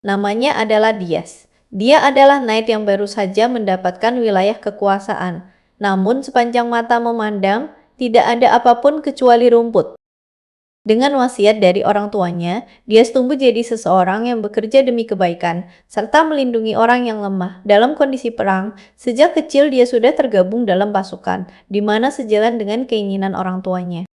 Namanya adalah Dias. Dia adalah knight yang baru saja mendapatkan wilayah kekuasaan. Namun sepanjang mata memandang, tidak ada apapun kecuali rumput. Dengan wasiat dari orang tuanya, dia tumbuh jadi seseorang yang bekerja demi kebaikan, serta melindungi orang yang lemah. Dalam kondisi perang, sejak kecil dia sudah tergabung dalam pasukan, di mana sejalan dengan keinginan orang tuanya.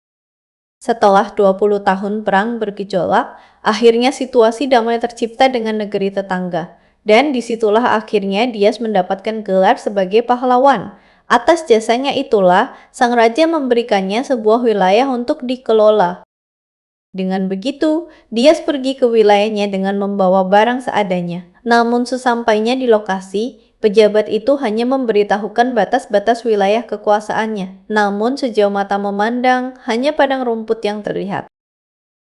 Setelah 20 tahun perang bergejolak, akhirnya situasi damai tercipta dengan negeri tetangga. Dan disitulah akhirnya Dias mendapatkan gelar sebagai pahlawan. Atas jasanya itulah, sang raja memberikannya sebuah wilayah untuk dikelola. Dengan begitu, Dias pergi ke wilayahnya dengan membawa barang seadanya. Namun sesampainya di lokasi, pejabat itu hanya memberitahukan batas-batas wilayah kekuasaannya. Namun sejauh mata memandang, hanya padang rumput yang terlihat.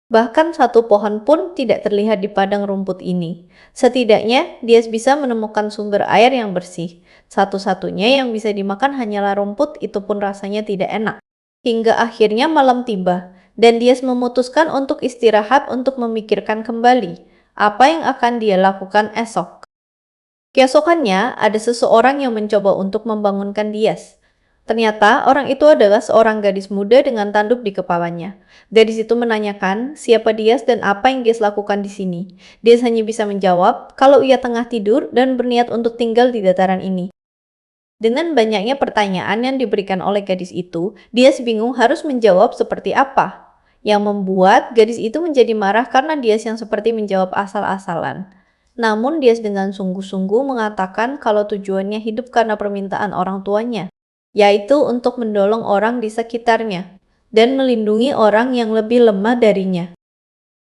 Bahkan satu pohon pun tidak terlihat di padang rumput ini. Setidaknya, Dias bisa menemukan sumber air yang bersih. Satu-satunya yang bisa dimakan hanyalah rumput, itu pun rasanya tidak enak. Hingga akhirnya malam tiba, dan Dias memutuskan untuk istirahat untuk memikirkan kembali apa yang akan dia lakukan esok. Keesokannya, ada seseorang yang mencoba untuk membangunkan Dias. Ternyata orang itu adalah seorang gadis muda dengan tanduk di kepalanya. Gadis itu menanyakan siapa Dias dan apa yang Dias lakukan di sini. Dias hanya bisa menjawab kalau ia tengah tidur dan berniat untuk tinggal di dataran ini. Dengan banyaknya pertanyaan yang diberikan oleh gadis itu, Dias bingung harus menjawab seperti apa. Yang membuat gadis itu menjadi marah karena Dias yang seperti menjawab asal-asalan. Namun Dias dengan sungguh-sungguh mengatakan kalau tujuannya hidup karena permintaan orang tuanya, yaitu untuk menolong orang di sekitarnya dan melindungi orang yang lebih lemah darinya.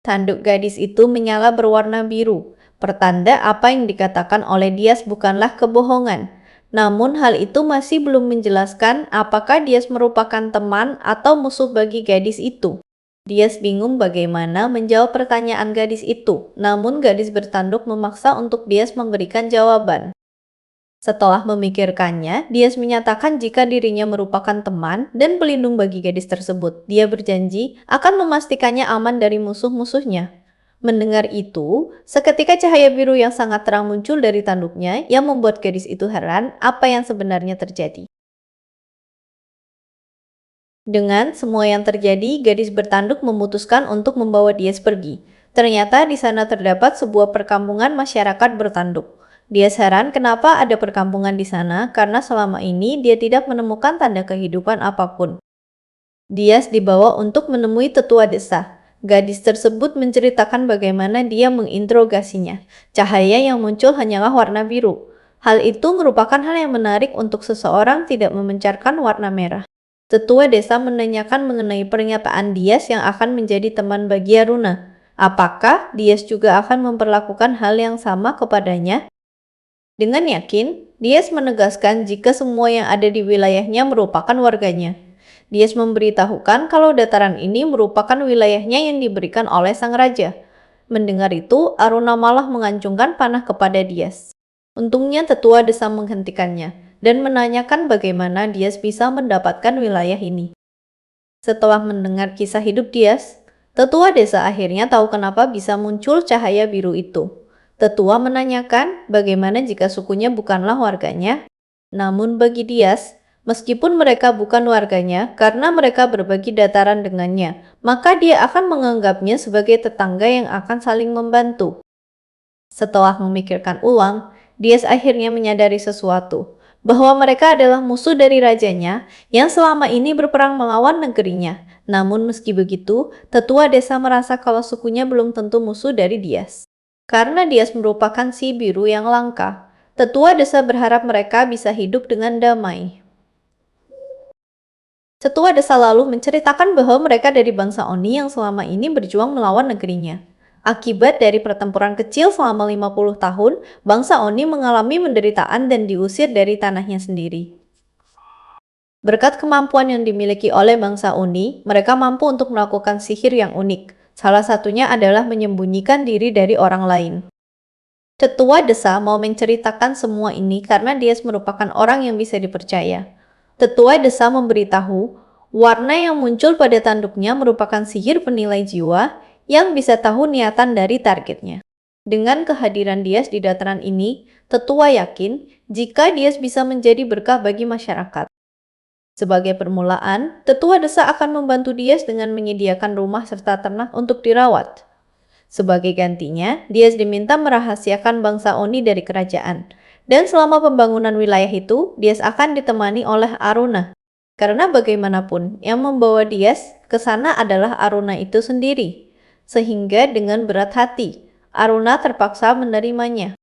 Tanduk gadis itu menyala berwarna biru, pertanda apa yang dikatakan oleh Dias bukanlah kebohongan. Namun hal itu masih belum menjelaskan apakah Dias merupakan teman atau musuh bagi gadis itu. Dias bingung bagaimana menjawab pertanyaan gadis itu, namun gadis bertanduk memaksa untuk Dias memberikan jawaban. Setelah memikirkannya, Dias menyatakan jika dirinya merupakan teman dan pelindung bagi gadis tersebut. Dia berjanji akan memastikannya aman dari musuh-musuhnya. Mendengar itu, seketika cahaya biru yang sangat terang muncul dari tanduknya yang membuat gadis itu heran apa yang sebenarnya terjadi. Dengan semua yang terjadi, gadis bertanduk memutuskan untuk membawa Dias pergi. Ternyata di sana terdapat sebuah perkampungan masyarakat bertanduk. Dia heran kenapa ada perkampungan di sana karena selama ini dia tidak menemukan tanda kehidupan apapun. Dias dibawa untuk menemui tetua desa. Gadis tersebut menceritakan bagaimana dia menginterogasinya. Cahaya yang muncul hanyalah warna biru. Hal itu merupakan hal yang menarik untuk seseorang tidak memancarkan warna merah. Tetua desa menanyakan mengenai pernyataan Dias yang akan menjadi teman bagi Aruna. Apakah Dias juga akan memperlakukan hal yang sama kepadanya? Dengan yakin, Dias menegaskan jika semua yang ada di wilayahnya merupakan warganya. Dias memberitahukan kalau dataran ini merupakan wilayahnya yang diberikan oleh sang raja. Mendengar itu, Aruna malah mengancungkan panah kepada Dias. Untungnya tetua desa menghentikannya dan menanyakan bagaimana Dias bisa mendapatkan wilayah ini. Setelah mendengar kisah hidup Dias, tetua desa akhirnya tahu kenapa bisa muncul cahaya biru itu. Tetua menanyakan bagaimana jika sukunya bukanlah warganya. Namun bagi Dias, meskipun mereka bukan warganya karena mereka berbagi dataran dengannya, maka dia akan menganggapnya sebagai tetangga yang akan saling membantu. Setelah memikirkan ulang, Dias akhirnya menyadari sesuatu, bahwa mereka adalah musuh dari rajanya yang selama ini berperang melawan negerinya. Namun meski begitu, tetua desa merasa kalau sukunya belum tentu musuh dari Dias. Karena Dias merupakan si biru yang langka, tetua desa berharap mereka bisa hidup dengan damai. Tetua desa lalu menceritakan bahwa mereka dari bangsa Oni yang selama ini berjuang melawan negerinya. Akibat dari pertempuran kecil selama 50 tahun, bangsa Oni mengalami penderitaan dan diusir dari tanahnya sendiri. Berkat kemampuan yang dimiliki oleh bangsa Oni, mereka mampu untuk melakukan sihir yang unik. Salah satunya adalah menyembunyikan diri dari orang lain. Tetua desa mau menceritakan semua ini karena dia merupakan orang yang bisa dipercaya. Tetua desa memberitahu, warna yang muncul pada tanduknya merupakan sihir penilai jiwa yang bisa tahu niatan dari targetnya. Dengan kehadiran Dias di dataran ini, Tetua yakin jika Dias bisa menjadi berkah bagi masyarakat. Sebagai permulaan, Tetua Desa akan membantu Dias dengan menyediakan rumah serta ternak untuk dirawat. Sebagai gantinya, Dias diminta merahasiakan bangsa Oni dari kerajaan. Dan selama pembangunan wilayah itu, Dias akan ditemani oleh Aruna. Karena bagaimanapun, yang membawa Dias ke sana adalah Aruna itu sendiri. Sehingga dengan berat hati, Aruna terpaksa menerimanya.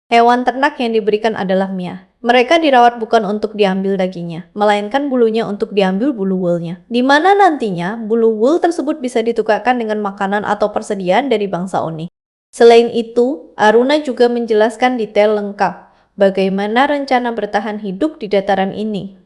Hewan ternak yang diberikan adalah Mia. Mereka dirawat bukan untuk diambil dagingnya, melainkan bulunya untuk diambil bulu woolnya. Di mana nantinya bulu wool tersebut bisa ditukarkan dengan makanan atau persediaan dari bangsa Oni. Selain itu, Aruna juga menjelaskan detail lengkap bagaimana rencana bertahan hidup di dataran ini.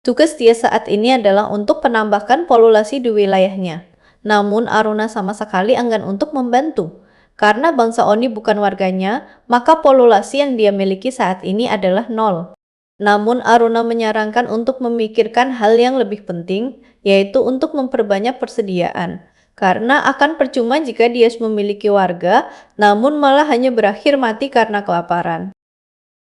Tugas dia saat ini adalah untuk menambahkan populasi di wilayahnya. Namun Aruna sama sekali enggan untuk membantu. Karena bangsa Oni bukan warganya, maka populasi yang dia miliki saat ini adalah nol. Namun Aruna menyarankan untuk memikirkan hal yang lebih penting, yaitu untuk memperbanyak persediaan. Karena akan percuma jika dia memiliki warga, namun malah hanya berakhir mati karena kelaparan.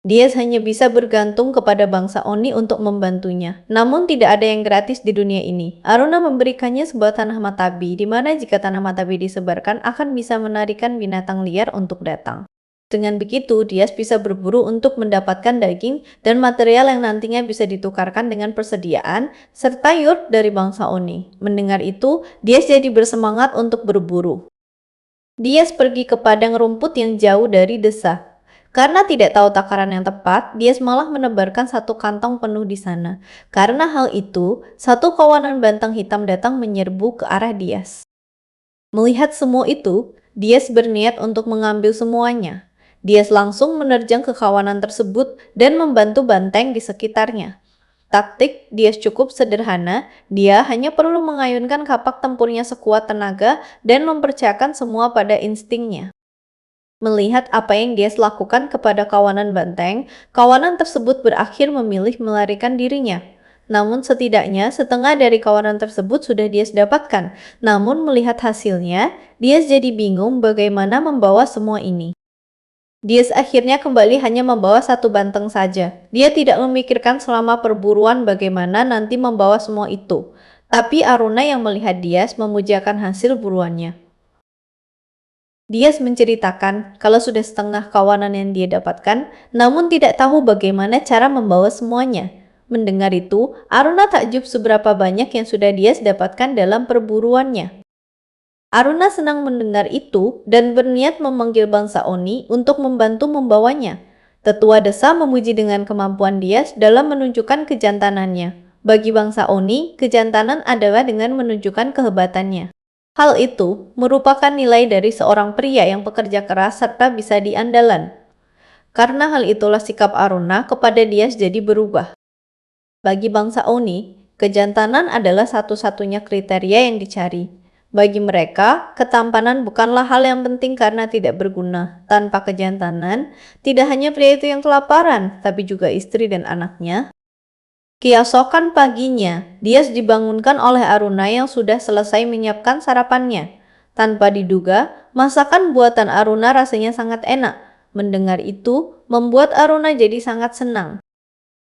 Dia hanya bisa bergantung kepada bangsa Oni untuk membantunya. Namun tidak ada yang gratis di dunia ini. Aruna memberikannya sebuah tanah matabi, di mana jika tanah matabi disebarkan akan bisa menarikkan binatang liar untuk datang. Dengan begitu, dia bisa berburu untuk mendapatkan daging dan material yang nantinya bisa ditukarkan dengan persediaan, serta yurt dari bangsa Oni. Mendengar itu, dia jadi bersemangat untuk berburu. Dia pergi ke padang rumput yang jauh dari desa. Karena tidak tahu takaran yang tepat, dia malah menebarkan satu kantong penuh di sana. Karena hal itu, satu kawanan banteng hitam datang menyerbu ke arah Dias. Melihat semua itu, Dias berniat untuk mengambil semuanya. Dias langsung menerjang ke kawanan tersebut dan membantu banteng di sekitarnya. Taktik Dias cukup sederhana, dia hanya perlu mengayunkan kapak tempurnya sekuat tenaga dan mempercayakan semua pada instingnya. Melihat apa yang dia lakukan kepada kawanan banteng, kawanan tersebut berakhir memilih melarikan dirinya. Namun setidaknya setengah dari kawanan tersebut sudah dia dapatkan. Namun melihat hasilnya, dia jadi bingung bagaimana membawa semua ini. Dia akhirnya kembali hanya membawa satu banteng saja. Dia tidak memikirkan selama perburuan bagaimana nanti membawa semua itu. Tapi Aruna yang melihat dia memujakan hasil buruannya. Dia menceritakan kalau sudah setengah kawanan yang dia dapatkan, namun tidak tahu bagaimana cara membawa semuanya. Mendengar itu, Aruna takjub seberapa banyak yang sudah dia dapatkan dalam perburuannya. Aruna senang mendengar itu dan berniat memanggil bangsa Oni untuk membantu membawanya. Tetua desa memuji dengan kemampuan dia dalam menunjukkan kejantanannya. Bagi bangsa Oni, kejantanan adalah dengan menunjukkan kehebatannya. Hal itu merupakan nilai dari seorang pria yang bekerja keras serta bisa diandalan. Karena hal itulah sikap Aruna kepada dia jadi berubah. Bagi bangsa Oni, kejantanan adalah satu-satunya kriteria yang dicari. Bagi mereka, ketampanan bukanlah hal yang penting karena tidak berguna. Tanpa kejantanan, tidak hanya pria itu yang kelaparan, tapi juga istri dan anaknya. Keesokan paginya, Dias dibangunkan oleh Aruna yang sudah selesai menyiapkan sarapannya. Tanpa diduga, masakan buatan Aruna rasanya sangat enak. Mendengar itu, membuat Aruna jadi sangat senang.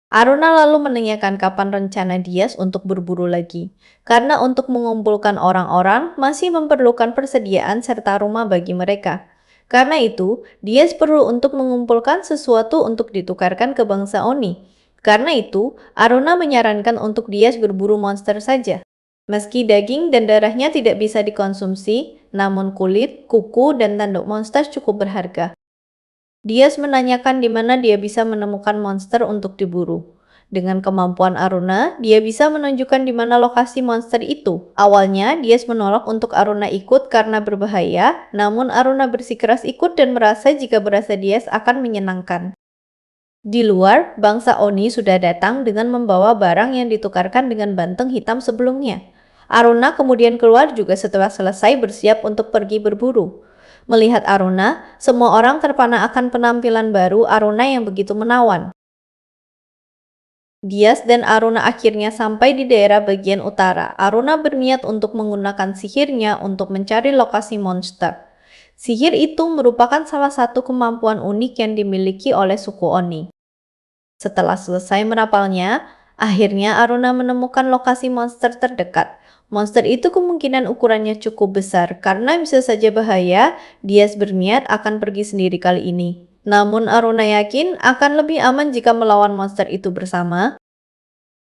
Aruna lalu menanyakan kapan rencana Dias untuk berburu lagi. Karena untuk mengumpulkan orang-orang masih memerlukan persediaan serta rumah bagi mereka. Karena itu, Dias perlu untuk mengumpulkan sesuatu untuk ditukarkan ke bangsa Oni. Karena itu, Aruna menyarankan untuk Dias berburu monster saja. Meski daging dan darahnya tidak bisa dikonsumsi, namun kulit, kuku, dan tanduk monster cukup berharga. Dias menanyakan di mana dia bisa menemukan monster untuk diburu. Dengan kemampuan Aruna, dia bisa menunjukkan di mana lokasi monster itu. Awalnya, Dias menolak untuk Aruna ikut karena berbahaya, namun Aruna bersikeras ikut dan merasa jika berasa Dias akan menyenangkan. Di luar, bangsa Oni sudah datang dengan membawa barang yang ditukarkan dengan banteng hitam sebelumnya. Aruna kemudian keluar juga setelah selesai bersiap untuk pergi berburu. Melihat Aruna, semua orang terpana akan penampilan baru Aruna yang begitu menawan. Dias dan Aruna akhirnya sampai di daerah bagian utara. Aruna berniat untuk menggunakan sihirnya untuk mencari lokasi monster. Sihir itu merupakan salah satu kemampuan unik yang dimiliki oleh suku Oni. Setelah selesai merapalnya, akhirnya Aruna menemukan lokasi monster terdekat. Monster itu kemungkinan ukurannya cukup besar karena bisa saja bahaya. Dia berniat akan pergi sendiri kali ini. Namun Aruna yakin akan lebih aman jika melawan monster itu bersama.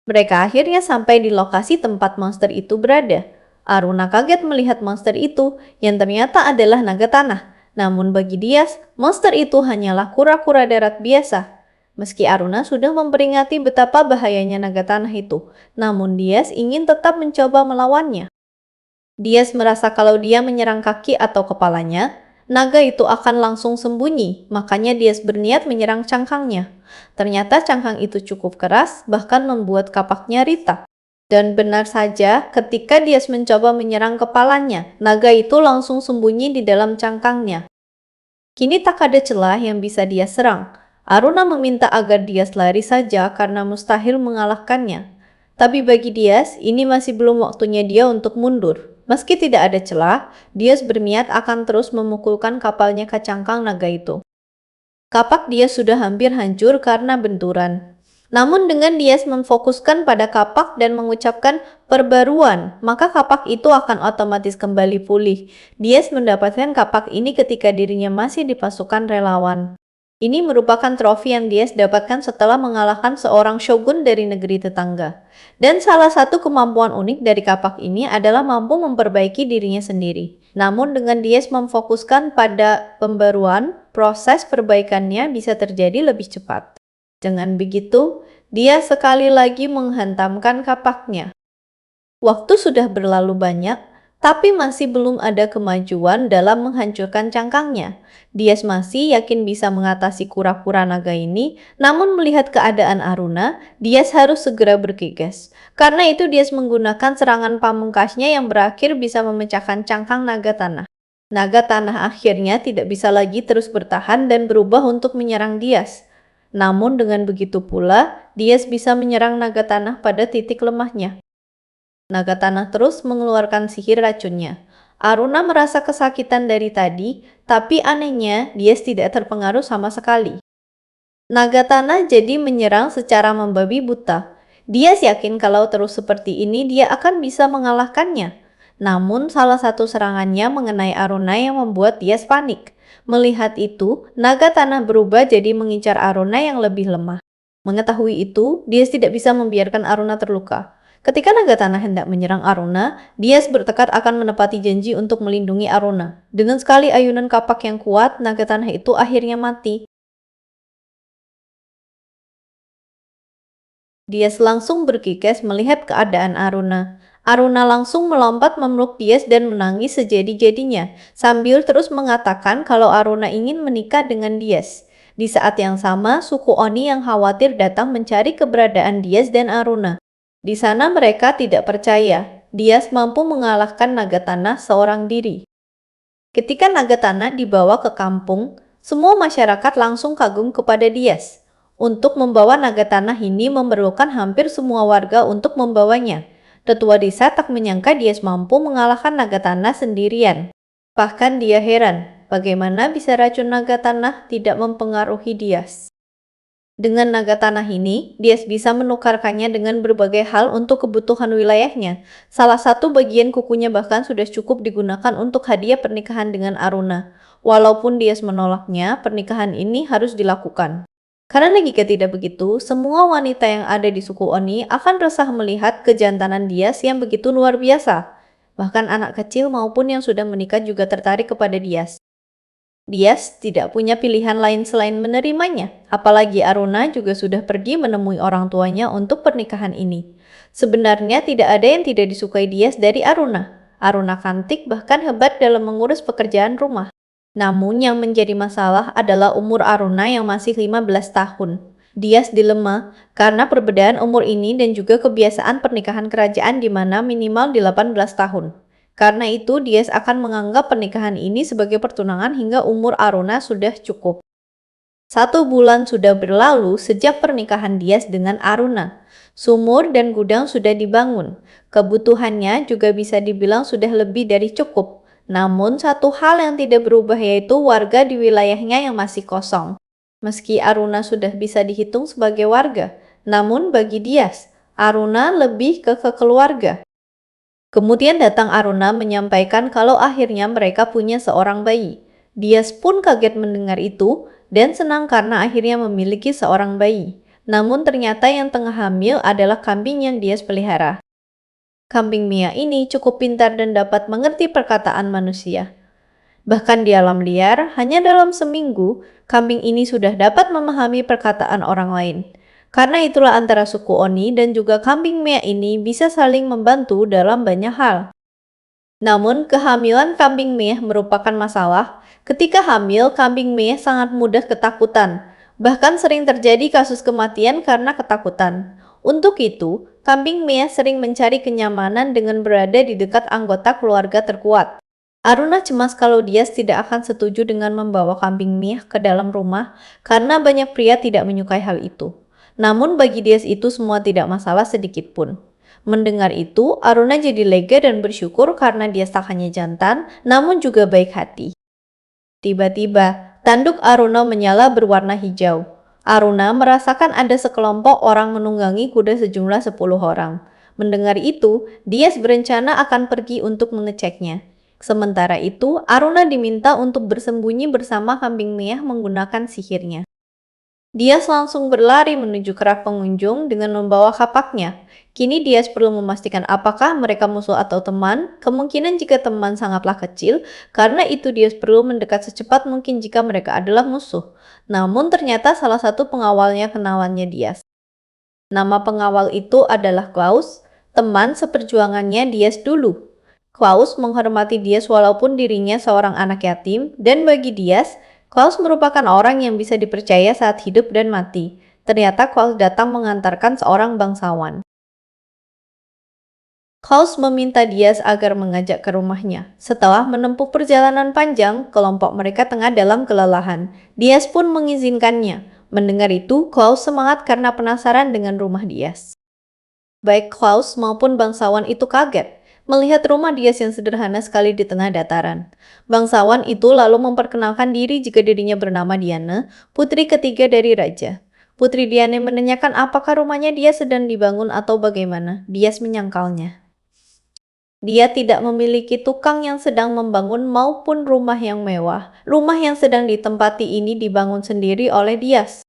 Mereka akhirnya sampai di lokasi tempat monster itu berada. Aruna kaget melihat monster itu yang ternyata adalah naga tanah. Namun bagi Dias, monster itu hanyalah kura-kura darat biasa. Meski Aruna sudah memperingati betapa bahayanya naga tanah itu, namun Dias ingin tetap mencoba melawannya. Dias merasa kalau dia menyerang kaki atau kepalanya, naga itu akan langsung sembunyi, makanya Dias berniat menyerang cangkangnya. Ternyata cangkang itu cukup keras, bahkan membuat kapaknya retak. Dan benar saja, ketika Dias mencoba menyerang kepalanya, naga itu langsung sembunyi di dalam cangkangnya. Kini tak ada celah yang bisa dia serang. Aruna meminta agar Dias lari saja karena mustahil mengalahkannya. Tapi bagi Dias, ini masih belum waktunya dia untuk mundur. Meski tidak ada celah, Dias berniat akan terus memukulkan kapalnya ke cangkang naga itu. Kapak Dias sudah hampir hancur karena benturan. Namun dengan Dias memfokuskan pada kapak dan mengucapkan perbaruan, maka kapak itu akan otomatis kembali pulih. Dias mendapatkan kapak ini ketika dirinya masih di pasukan relawan. Ini merupakan trofi yang Dias dapatkan setelah mengalahkan seorang shogun dari negeri tetangga. Dan salah satu kemampuan unik dari kapak ini adalah mampu memperbaiki dirinya sendiri. Namun dengan Dias memfokuskan pada pembaruan, proses perbaikannya bisa terjadi lebih cepat. Dengan begitu, dia sekali lagi menghantamkan kapaknya. Waktu sudah berlalu banyak, tapi masih belum ada kemajuan dalam menghancurkan cangkangnya. Dias masih yakin bisa mengatasi kura-kura naga ini, namun melihat keadaan Aruna, Dias harus segera bergegas. Karena itu Dias menggunakan serangan pamungkasnya yang berakhir bisa memecahkan cangkang naga tanah. Naga tanah akhirnya tidak bisa lagi terus bertahan dan berubah untuk menyerang Dias. Namun dengan begitu pula, Dias bisa menyerang naga tanah pada titik lemahnya. Naga tanah terus mengeluarkan sihir racunnya. Aruna merasa kesakitan dari tadi, tapi anehnya Dias tidak terpengaruh sama sekali. Naga tanah jadi menyerang secara membabi buta. Dias yakin kalau terus seperti ini dia akan bisa mengalahkannya. Namun salah satu serangannya mengenai Aruna yang membuat Dias panik. Melihat itu, naga tanah berubah jadi mengincar Aruna yang lebih lemah. Mengetahui itu, Dias tidak bisa membiarkan Aruna terluka. Ketika naga tanah hendak menyerang Aruna, Dias bertekad akan menepati janji untuk melindungi Aruna. Dengan sekali ayunan kapak yang kuat, naga tanah itu akhirnya mati. Dias langsung bergegas melihat keadaan Aruna. Aruna langsung melompat memeluk Dias dan menangis sejadi-jadinya, sambil terus mengatakan kalau Aruna ingin menikah dengan Dias. Di saat yang sama, suku Oni yang khawatir datang mencari keberadaan Dias dan Aruna. Di sana mereka tidak percaya, Dias mampu mengalahkan naga tanah seorang diri. Ketika naga tanah dibawa ke kampung, semua masyarakat langsung kagum kepada Dias. Untuk membawa naga tanah ini memerlukan hampir semua warga untuk membawanya. Tetua desa tak menyangka Dias mampu mengalahkan naga tanah sendirian. Bahkan dia heran, bagaimana bisa racun naga tanah tidak mempengaruhi Dias. Dengan naga tanah ini, Dias bisa menukarkannya dengan berbagai hal untuk kebutuhan wilayahnya. Salah satu bagian kukunya bahkan sudah cukup digunakan untuk hadiah pernikahan dengan Aruna. Walaupun Dias menolaknya, pernikahan ini harus dilakukan. Karena jika tidak begitu, semua wanita yang ada di suku Oni akan resah melihat kejantanan Dias yang begitu luar biasa. Bahkan anak kecil maupun yang sudah menikah juga tertarik kepada Dias. Dias tidak punya pilihan lain selain menerimanya. Apalagi Aruna juga sudah pergi menemui orang tuanya untuk pernikahan ini. Sebenarnya tidak ada yang tidak disukai Dias dari Aruna. Aruna cantik bahkan hebat dalam mengurus pekerjaan rumah. Namun yang menjadi masalah adalah umur Aruna yang masih 15 tahun. Dias dilema karena perbedaan umur ini dan juga kebiasaan pernikahan kerajaan di mana minimal 18 tahun. Karena itu Dias akan menganggap pernikahan ini sebagai pertunangan hingga umur Aruna sudah cukup. 1 bulan sudah berlalu sejak pernikahan Dias dengan Aruna. Sumur dan gudang sudah dibangun. Kebutuhannya juga bisa dibilang sudah lebih dari cukup. Namun satu hal yang tidak berubah yaitu warga di wilayahnya yang masih kosong. Meski Aruna sudah bisa dihitung sebagai warga, namun bagi Dias, Aruna lebih ke keluarga. Kemudian datang Aruna menyampaikan kalau akhirnya mereka punya seorang bayi. Dias pun kaget mendengar itu dan senang karena akhirnya memiliki seorang bayi. Namun ternyata yang tengah hamil adalah kambing yang Dias pelihara. Kambing Mia ini cukup pintar dan dapat mengerti perkataan manusia. Bahkan di alam liar, hanya dalam seminggu, kambing ini sudah dapat memahami perkataan orang lain. Karena itulah antara suku Oni dan juga kambing Mia ini bisa saling membantu dalam banyak hal. Namun, kehamilan kambing Mia merupakan masalah. Ketika hamil, kambing Mia sangat mudah ketakutan. Bahkan sering terjadi kasus kematian karena ketakutan. Untuk itu, kambing Mia sering mencari kenyamanan dengan berada di dekat anggota keluarga terkuat. Aruna cemas kalau Dias tidak akan setuju dengan membawa kambing Mia ke dalam rumah karena banyak pria tidak menyukai hal itu. Namun bagi Dias itu semua tidak masalah sedikit pun. Mendengar itu, Aruna jadi lega dan bersyukur karena dia tak hanya jantan, namun juga baik hati. Tiba-tiba, tanduk Aruna menyala berwarna hijau. Aruna merasakan ada sekelompok orang menunggangi kuda sejumlah 10 orang. Mendengar itu, Dias berencana akan pergi untuk mengeceknya. Sementara itu, Aruna diminta untuk bersembunyi bersama kambing Mia menggunakan sihirnya. Dias langsung berlari menuju kerak pengunjung dengan membawa kapaknya. Kini Dias perlu memastikan apakah mereka musuh atau teman. Kemungkinan jika teman sangatlah kecil, karena itu Dias perlu mendekat secepat mungkin jika mereka adalah musuh. Namun ternyata salah satu pengawalnya kenalannya Dias. Nama pengawal itu adalah Klaus, teman seperjuangannya Dias dulu. Klaus menghormati Dias walaupun dirinya seorang anak yatim, dan bagi Dias, Klaus merupakan orang yang bisa dipercaya saat hidup dan mati. Ternyata Klaus datang mengantarkan seorang bangsawan. Klaus meminta Dias agar mengajak ke rumahnya. Setelah menempuh perjalanan panjang, kelompok mereka tengah dalam kelelahan. Dias pun mengizinkannya. Mendengar itu, Klaus semangat karena penasaran dengan rumah Dias. Baik Klaus maupun bangsawan itu kaget melihat rumah Dias yang sederhana sekali di tengah dataran. Bangsawan itu lalu memperkenalkan diri jika dirinya bernama Diana, putri ketiga dari raja. Putri Diana menanyakan apakah rumahnya Dias sedang dibangun atau bagaimana. Dias menyangkalnya. Dia tidak memiliki tukang yang sedang membangun maupun rumah yang mewah. Rumah yang sedang ditempati ini dibangun sendiri oleh Dias.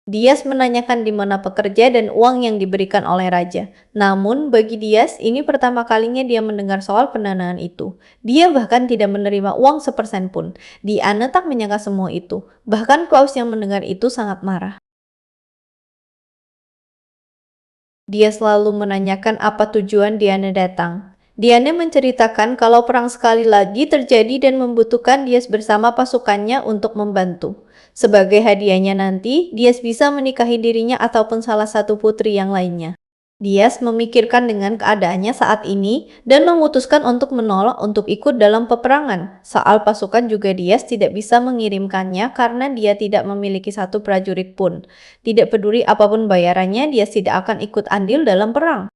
Dias menanyakan di mana pekerja dan uang yang diberikan oleh raja. Namun bagi Dias, ini pertama kalinya dia mendengar soal pendanaan itu. Dia bahkan tidak menerima uang sepersen pun. Diana tak menyangka semua itu. Bahkan Klaus yang mendengar itu sangat marah. Dia selalu menanyakan apa tujuan Diana datang. Diana menceritakan kalau perang sekali lagi terjadi dan membutuhkan Dias bersama pasukannya untuk membantu. Sebagai hadiahnya nanti, Dias bisa menikahi dirinya ataupun salah satu putri yang lainnya. Dias memikirkan dengan keadaannya saat ini dan memutuskan untuk menolak untuk ikut dalam peperangan. Soal pasukan juga Dias tidak bisa mengirimkannya karena dia tidak memiliki satu prajurit pun. Tidak peduli apapun bayarannya, Dias tidak akan ikut andil dalam perang.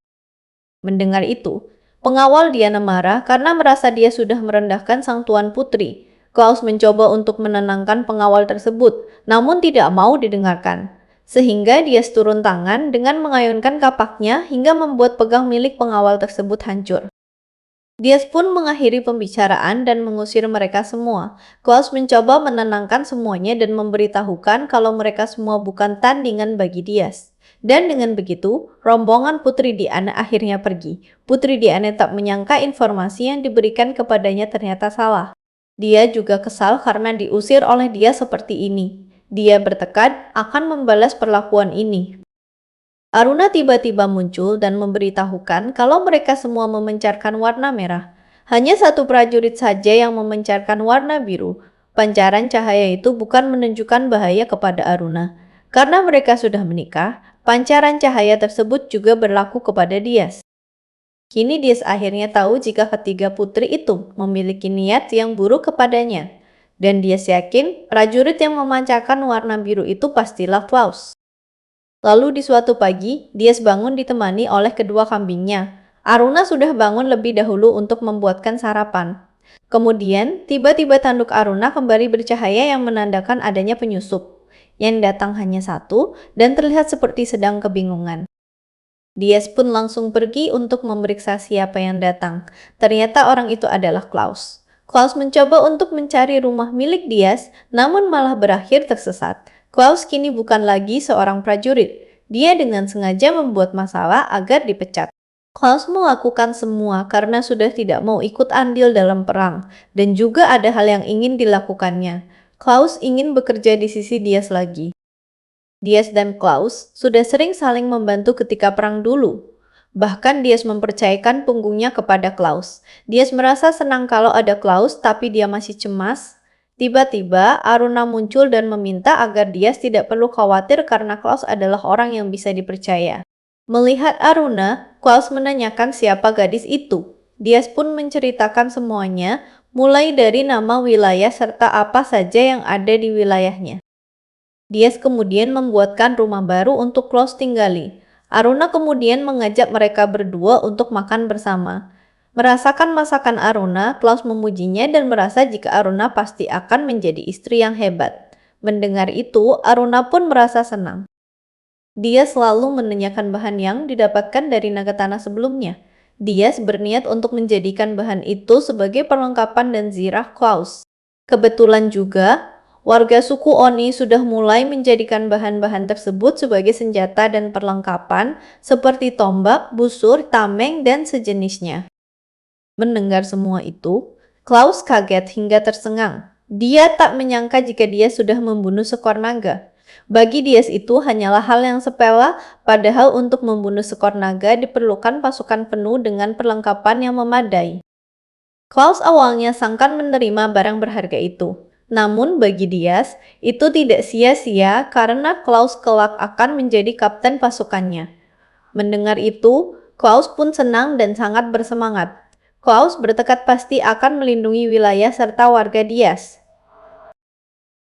Mendengar itu, pengawal Diana marah karena merasa dia sudah merendahkan sang tuan putri. Klaus mencoba untuk menenangkan pengawal tersebut, namun tidak mau didengarkan. Sehingga dia turun tangan dengan mengayunkan kapaknya hingga membuat pegang milik pengawal tersebut hancur. Dias pun mengakhiri pembicaraan dan mengusir mereka semua. Klaus mencoba menenangkan semuanya dan memberitahukan kalau mereka semua bukan tandingan bagi Dias. Dan dengan begitu, rombongan Putri Diana akhirnya pergi. Putri Diana tak menyangka informasi yang diberikan kepadanya ternyata salah. Dia juga kesal karena diusir oleh dia seperti ini. Dia bertekad akan membalas perlakuan ini. Aruna tiba-tiba muncul dan memberitahukan kalau mereka semua memancarkan warna merah. Hanya satu prajurit saja yang memancarkan warna biru. Pancaran cahaya itu bukan menunjukkan bahaya kepada Aruna. Karena mereka sudah menikah, pancaran cahaya tersebut juga berlaku kepada Dias. Kini Dias akhirnya tahu jika ketiga putri itu memiliki niat yang buruk kepadanya. Dan Dias yakin prajurit yang memancarkan warna biru itu pastilah Klaus. Lalu di suatu pagi, Dias bangun ditemani oleh kedua kambingnya. Aruna sudah bangun lebih dahulu untuk membuatkan sarapan. Kemudian, tiba-tiba tanduk Aruna kembali bercahaya yang menandakan adanya penyusup. Yang datang hanya satu dan terlihat seperti sedang kebingungan. Dias pun langsung pergi untuk memeriksa siapa yang datang. Ternyata orang itu adalah Klaus. Klaus mencoba untuk mencari rumah milik Dias, namun malah berakhir tersesat. Klaus kini bukan lagi seorang prajurit. Dia dengan sengaja membuat masalah agar dipecat. Klaus melakukan semua karena sudah tidak mau ikut andil dalam perang, dan juga ada hal yang ingin dilakukannya. Klaus ingin bekerja di sisi Dias lagi. Dias dan Klaus sudah sering saling membantu ketika perang dulu. Bahkan Dias mempercayakan punggungnya kepada Klaus. Dias merasa senang kalau ada Klaus, tapi dia masih cemas. Tiba-tiba Aruna muncul dan meminta agar Dias tidak perlu khawatir karena Klaus adalah orang yang bisa dipercaya. Melihat Aruna, Klaus menanyakan siapa gadis itu. Dias pun menceritakan semuanya, mulai dari nama wilayah serta apa saja yang ada di wilayahnya. Dias kemudian membuatkan rumah baru untuk Klaus tinggali. Aruna kemudian mengajak mereka berdua untuk makan bersama. Merasakan masakan Aruna, Klaus memujinya dan merasa jika Aruna pasti akan menjadi istri yang hebat. Mendengar itu, Aruna pun merasa senang. Dia selalu menanyakan bahan yang didapatkan dari naga tanah sebelumnya. Dias berniat untuk menjadikan bahan itu sebagai perlengkapan dan zirah Klaus. Kebetulan juga, warga suku Oni sudah mulai menjadikan bahan-bahan tersebut sebagai senjata dan perlengkapan seperti tombak, busur, tameng, dan sejenisnya. Mendengar semua itu, Klaus kaget hingga tersengang. Dia tak menyangka jika dia sudah membunuh seekor naga. Bagi Dias itu hanyalah hal yang sepele, padahal untuk membunuh seekor naga diperlukan pasukan penuh dengan perlengkapan yang memadai. Klaus awalnya sangkan menerima barang berharga itu. Namun bagi Dias, itu tidak sia-sia karena Klaus kelak akan menjadi kapten pasukannya. Mendengar itu, Klaus pun senang dan sangat bersemangat. Klaus bertekad pasti akan melindungi wilayah serta warga Dias.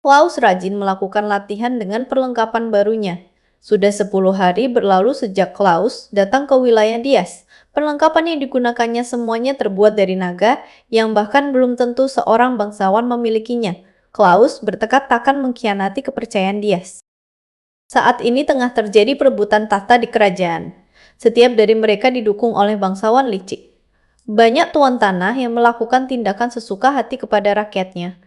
Klaus rajin melakukan latihan dengan perlengkapan barunya. Sudah 10 hari berlalu sejak Klaus datang ke wilayah Dias. Perlengkapan yang digunakannya semuanya terbuat dari naga yang bahkan belum tentu seorang bangsawan memilikinya. Klaus bertekad takkan mengkhianati kepercayaan Dias. Saat ini tengah terjadi perebutan tahta di kerajaan. Setiap dari mereka didukung oleh bangsawan licik. Banyak tuan tanah yang melakukan tindakan sesuka hati kepada rakyatnya.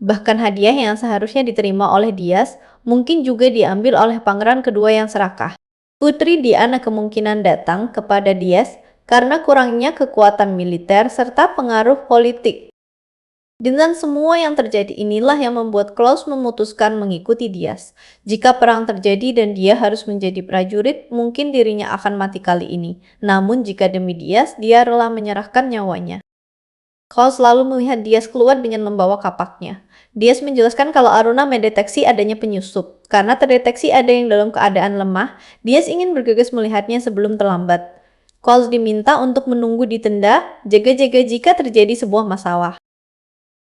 Bahkan hadiah yang seharusnya diterima oleh Dias mungkin juga diambil oleh pangeran kedua yang serakah. Putri Diana kemungkinan datang kepada Dias karena kurangnya kekuatan militer serta pengaruh politik. Dengan semua yang terjadi inilah yang membuat Klaus memutuskan mengikuti Dias. Jika perang terjadi dan dia harus menjadi prajurit, mungkin dirinya akan mati kali ini. Namun jika demi Dias, dia rela menyerahkan nyawanya. Klaus selalu melihat Dias keluar dengan membawa kapaknya. Dias menjelaskan kalau Aruna mendeteksi adanya penyusup. Karena terdeteksi ada yang dalam keadaan lemah, Dias ingin bergegas melihatnya sebelum terlambat. Klaus diminta untuk menunggu di tenda, jaga-jaga jika terjadi sebuah masalah.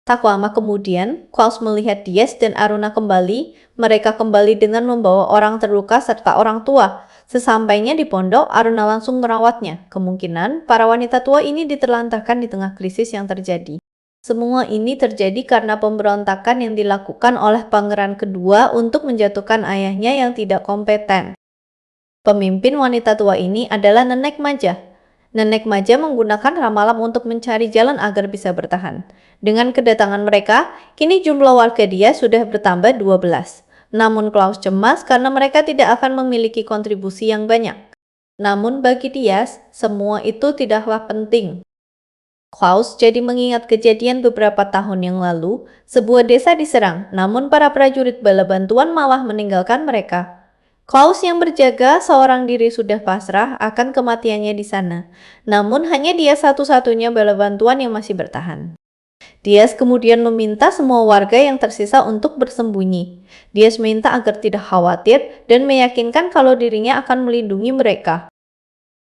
Tak lama kemudian, Klaus melihat Dias dan Aruna kembali. Mereka kembali dengan membawa orang terluka serta orang tua. Sesampainya di pondok, Aruna langsung merawatnya. Kemungkinan para wanita tua ini diterlantarkan di tengah krisis yang terjadi. Semua ini terjadi karena pemberontakan yang dilakukan oleh pangeran kedua untuk menjatuhkan ayahnya yang tidak kompeten. Pemimpin wanita tua ini adalah Nenek Majah. Nenek Majah menggunakan ramalan untuk mencari jalan agar bisa bertahan. Dengan kedatangan mereka, kini jumlah warga dia sudah bertambah 12. Namun Klaus cemas karena mereka tidak akan memiliki kontribusi yang banyak. Namun bagi Dias, semua itu tidaklah penting. Klaus jadi mengingat kejadian beberapa tahun yang lalu, sebuah desa diserang, namun para prajurit bala bantuan malah meninggalkan mereka. Klaus yang berjaga seorang diri sudah pasrah akan kematiannya di sana. Namun hanya dia satu-satunya bala bantuan yang masih bertahan. Dias kemudian meminta semua warga yang tersisa untuk bersembunyi. Dias minta agar tidak khawatir dan meyakinkan kalau dirinya akan melindungi mereka.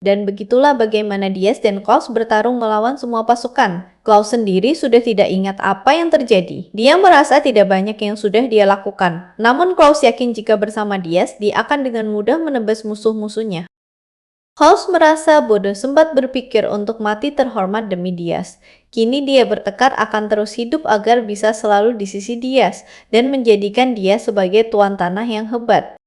Dan begitulah bagaimana Dias dan Klaus bertarung melawan semua pasukan. Klaus sendiri sudah tidak ingat apa yang terjadi. Dia merasa tidak banyak yang sudah dia lakukan. Namun Klaus yakin jika bersama Dias, dia akan dengan mudah menebas musuh-musuhnya. House merasa bodoh sempat berpikir untuk mati terhormat demi Diaz. Kini dia bertekad akan terus hidup agar bisa selalu di sisi Diaz dan menjadikan dia sebagai tuan tanah yang hebat.